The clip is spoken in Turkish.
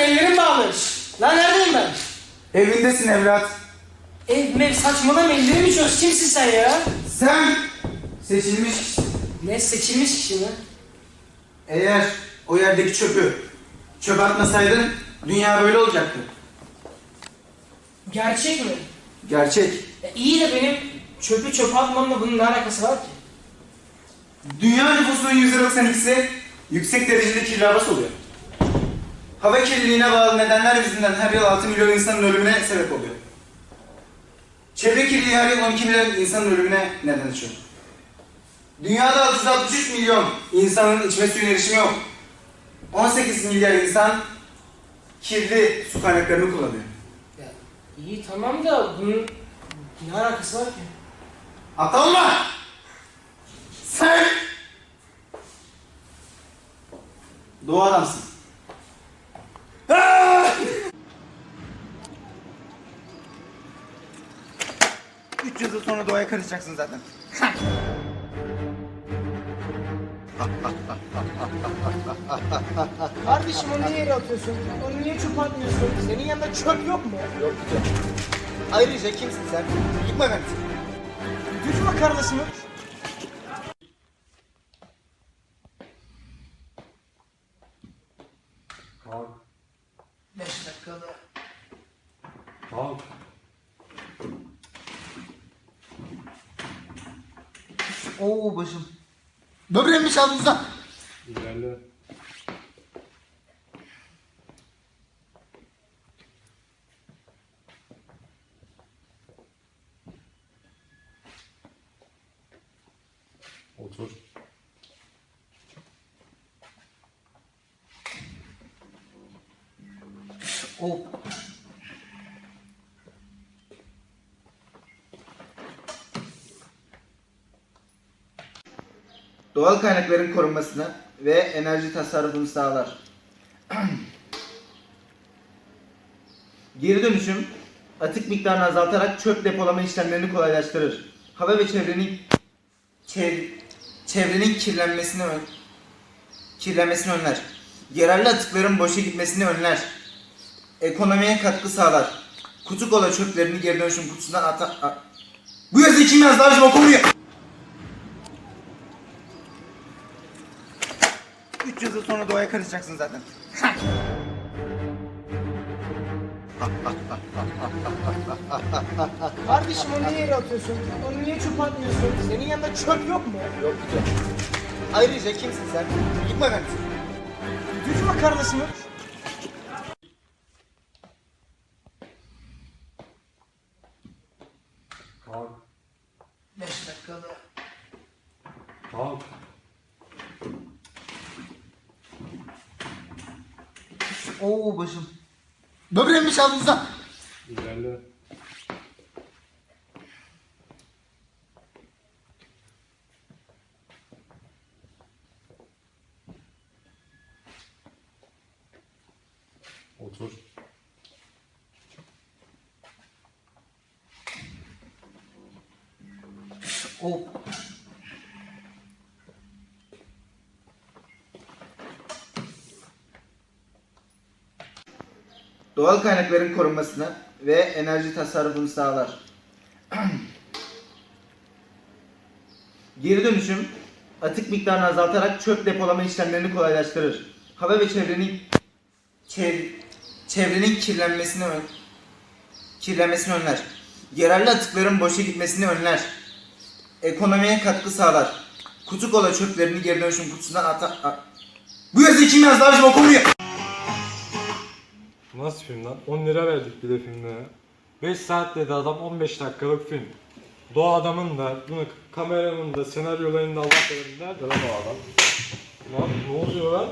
ben, ellerim bağlı. Lan neredeyim ben? Evindesin evlat. Mev saçmalama, ellerimi çöz. Kimsin sen ya? Sen seçilmiş kişi. Ne, seçilmiş kişi mi? Eğer o yerdeki çöpe atmasaydın dünya böyle olacaktı. Gerçek mi? Gerçek. İyi de benim çöpe atmamla bunun ne alakası var ki? Dünya nüfusunun %92'si yüksek derecede kirli hava soluyor. Hava kirliliğine bağlı nedenler yüzünden her yıl 6 milyon insanın ölümüne sebep oluyor. Çevre kirliliği her yıl 12 milyon insanın ölümüne neden açıyor. Dünyada 663 milyon insanın içme suyuna erişimi yok. 18 milyar insan kirli su kaynaklarını kullanıyor. Ya iyi tamam da bunun ne alakası var ki? Aptal olma! Sen doğu adamsın. 300 yıl sonra doğaya karışacaksın zaten. Kardeşim onu niye yere atıyorsun? Onu niye çöpe atmıyorsun? Senin yanında çöp yok mu? Yok güzel. Ayrıca kimsin sen? Yıkma beni. Düşme kardeşim. Kalk. 5 dakikada. Kalk. Oo başım. Böbreğimi çaldınız lan. İlerle. Otur. Oo. Doğal kaynakların korunmasını ve enerji tasarrufunu sağlar. Geri dönüşüm, atık miktarını azaltarak çöp depolama işlemlerini kolaylaştırır. Hava ve çevrenin kirlenmesini önler. Yararlı atıkların boşa gitmesini önler. Ekonomiye katkı sağlar. Kutu kola çöplerini geri dönüşüm kutusundan atar. Bu yazıyı kim yazdı abicim, okumuyor. 300 yıl sonra doğaya karışacaksın zaten. Kardeşim onu niye yere atıyorsun? Onu niye çöpe atmıyorsun? Senin yanında çöp yok mu? Yok güzel. Ayrıca kimsin sen? Yıkma beni. Düşme kardeşim. Kalk. 5 dakikada. Kalk. Oo başım. Böbreğimi çaldınız lan. İlerle. Otur. Oo. Doğal kaynakların korunmasını ve enerji tasarrufunu sağlar. Geri dönüşüm, atık miktarını azaltarak çöp depolama işlemlerini kolaylaştırır. Hava ve çevrenin kirlenmesini önler. Yararlı atıkların boşa gitmesini önler. Ekonomiye katkı sağlar. Kutu kola çöplerini geri dönüşüm kutusundan atar. Bu yazıyı kim yazdı abicim, okumuyor. Nasıl film lan? 10 lira verdik bir de filmlere. 5 saat dedi adam, 15 dakikalık film. Doğa adamın da, bunu kameranın da, senaryolarının da Allah bilir. Nerede lan o adam? Lan ne oluyor lan?